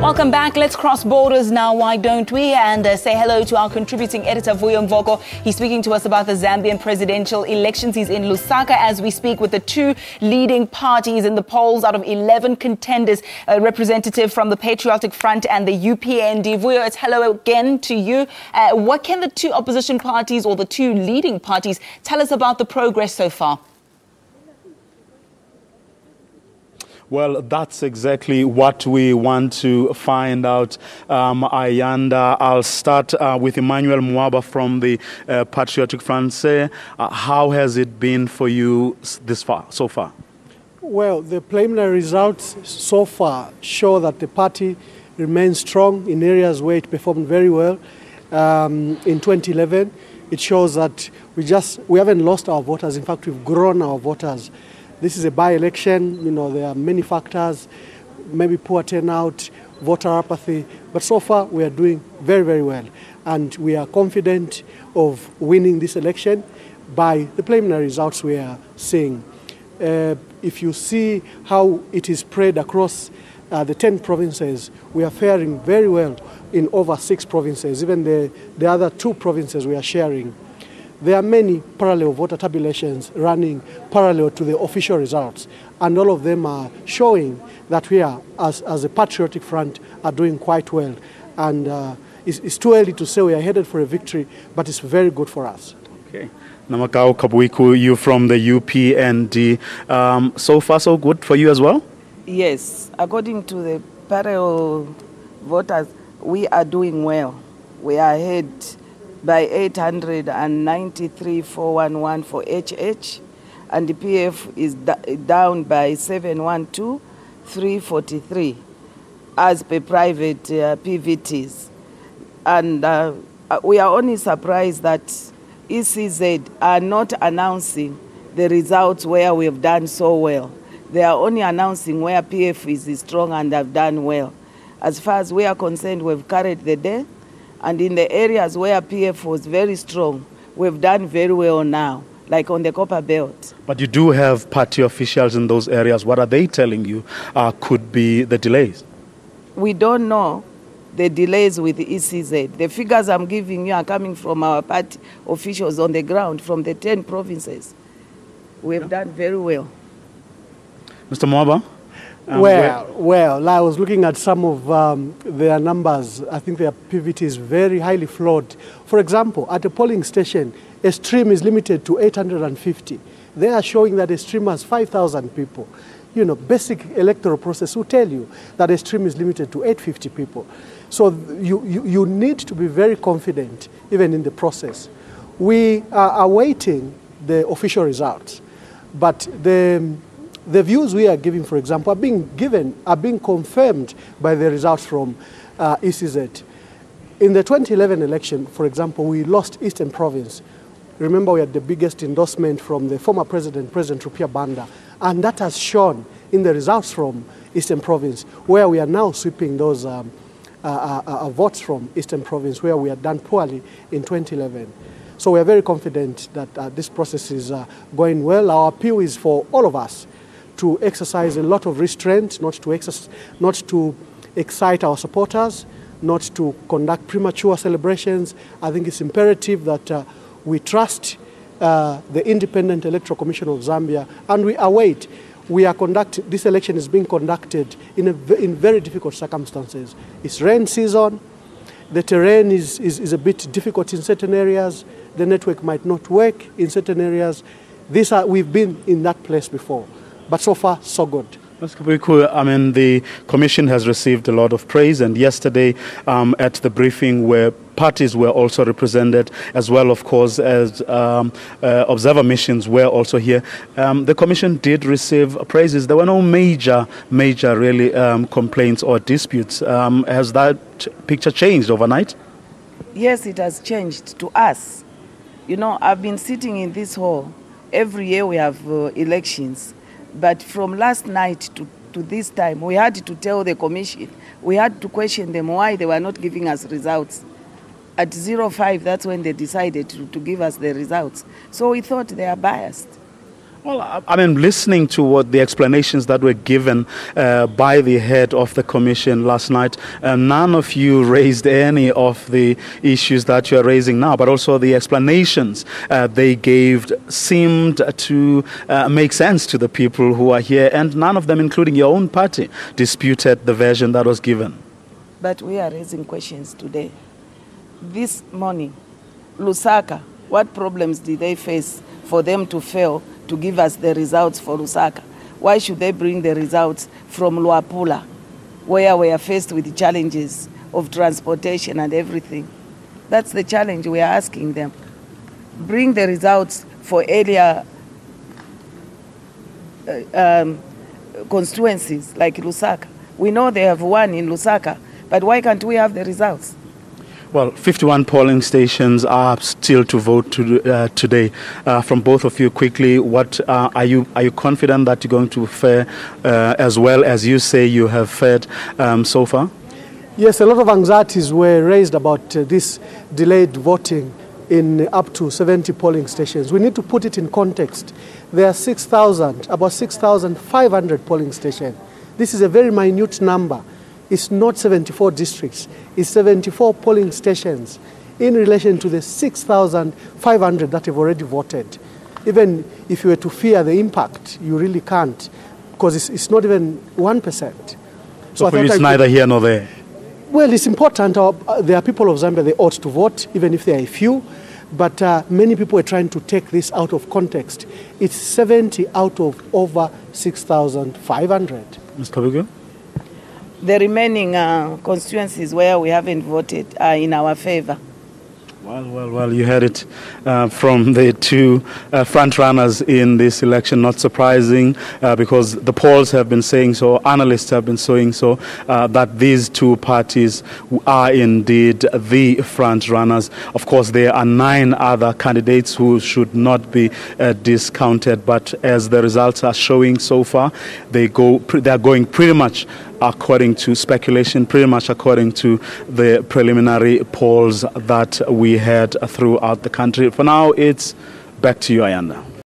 Welcome back. Let's cross borders now, why don't we? And say hello to our contributing editor, Vuyo Mvoko. He's speaking to us about the Zambian presidential elections. He's in Lusaka as we speak with the two leading parties in the polls out of 11 contenders, a representative from the Patriotic Front and the UPND. Vuyo, it's hello again to you. What can the two opposition parties or the two leading parties tell us about the progress so far? Well, that's exactly what we want to find out, Ayanda. I'll start with Emmanuel Mwaba from the Patriotic Front. How has it been for you so far? Well, the preliminary results so far show that the party remains strong in areas where it performed very well. In 2011, it shows that we haven't lost our voters. In fact, we've grown our voters. This is a by-election, there are many factors, maybe poor turnout, voter apathy, but so far we are doing very, very well. And we are confident of winning this election by the preliminary results we are seeing. If you see how it is spread across the 10 provinces, we are faring very well in over 6 provinces, even the other 2 provinces we are sharing. There are many parallel voter tabulations running parallel to the official results, and all of them are showing that we are, as a Patriotic Front, are doing quite well. And it's too early to say we are headed for a victory, but it's very good for us. Okay. Namakao Kabwiku, you from the UPND. So far, so good for you as well? Yes. According to the parallel voters, we are doing well. We are ahead by 893,411 for HH, and the PF is down by 712,343 as per private PVTs. And we are only surprised that ECZ are not announcing the results where we have done so well. They are only announcing where PF is strong and have done well. As far as we are concerned, we've carried the day. And in the areas where PF was very strong, we've done very well now, like on the Copper Belt. But you do have party officials in those areas. What are they telling you could be the delays? We don't know the delays with the ECZ. The figures I'm giving you are coming from our party officials on the ground from the 10 provinces. We've done very well. Mr. Mwaba? Well, I was looking at some of their numbers. I think their PVT is very highly flawed. For example, at a polling station, a stream is limited to 850. They are showing that a stream has 5,000 people. Basic electoral process will tell you that a stream is limited to 850 people. So you need to be very confident, even in the process. We are awaiting the official results, but the views we are giving, for example, are being confirmed by the results from ECZ. In the 2011 election, for example, we lost Eastern Province. Remember, we had the biggest endorsement from the former President Rupia Banda, and that has shown in the results from Eastern Province, where we are now sweeping those votes from Eastern Province, where we had done poorly in 2011. So we are very confident that this process is going well. Our appeal is for all of us to exercise a lot of restraint, not to excite our supporters, not to conduct premature celebrations. I think it's imperative that we trust the Independent Electoral Commission of Zambia, and we await. This election is being conducted in very difficult circumstances. It's rain season. The terrain is a bit difficult in certain areas. The network might not work in certain areas. We've been in that place before. But so far, so good. The commission has received a lot of praise, and yesterday at the briefing where parties were also represented, as well, of course, as observer missions were also here. The commission did receive praises. There were no major really complaints or disputes. Has that picture changed overnight? Yes, it has changed to us. I've been sitting in this hall. Every year we have elections. But from last night to this time, we had to tell the commission, we had to question them why they were not giving us results. At 05, that's when they decided to give us the results. So we thought they are biased. Well, I mean, listening to what the explanations that were given by the head of the commission last night, none of you raised any of the issues that you are raising now, but also the explanations they gave seemed to make sense to the people who are here, and none of them, including your own party, disputed the version that was given. But we are raising questions today. This morning, Lusaka, what problems did they face for them to fail to give us the results for Lusaka? Why should they bring the results from Luapula, where we are faced with the challenges of transportation and everything? That's the challenge we are asking them. Bring the results for earlier constituencies like Lusaka. We know they have won in Lusaka, but why can't we have the results? Well, 51 polling stations are still to vote today. From both of you, quickly, what are you confident that you're going to fare as well as you say you have fared so far? Yes, a lot of anxieties were raised about this delayed voting in up to 70 polling stations. We need to put it in context. There are about 6,500 polling stations. This is a very minute number. It's not 74 districts, it's 74 polling stations in relation to the 6,500 that have already voted. Even if you were to fear the impact, you really can't, because it's not even 1%. So for you, it's neither here nor there? Well, it's important. There are people of Zambia, they ought to vote, even if there are a few, but many people are trying to take this out of context. It's 70 out of over 6,500. Ms. Kabugu? The remaining constituencies where we haven't voted are in our favor. Well, you heard it from the two front runners in this election. Not surprising because the polls have been saying so, analysts have been saying so, that these two parties are indeed the front runners. Of course, there are 9 other candidates who should not be discounted, but as the results are showing so far, they are going pretty much according to speculation, pretty much according to the preliminary polls that we had throughout the country. For now, it's back to you, Ayanda.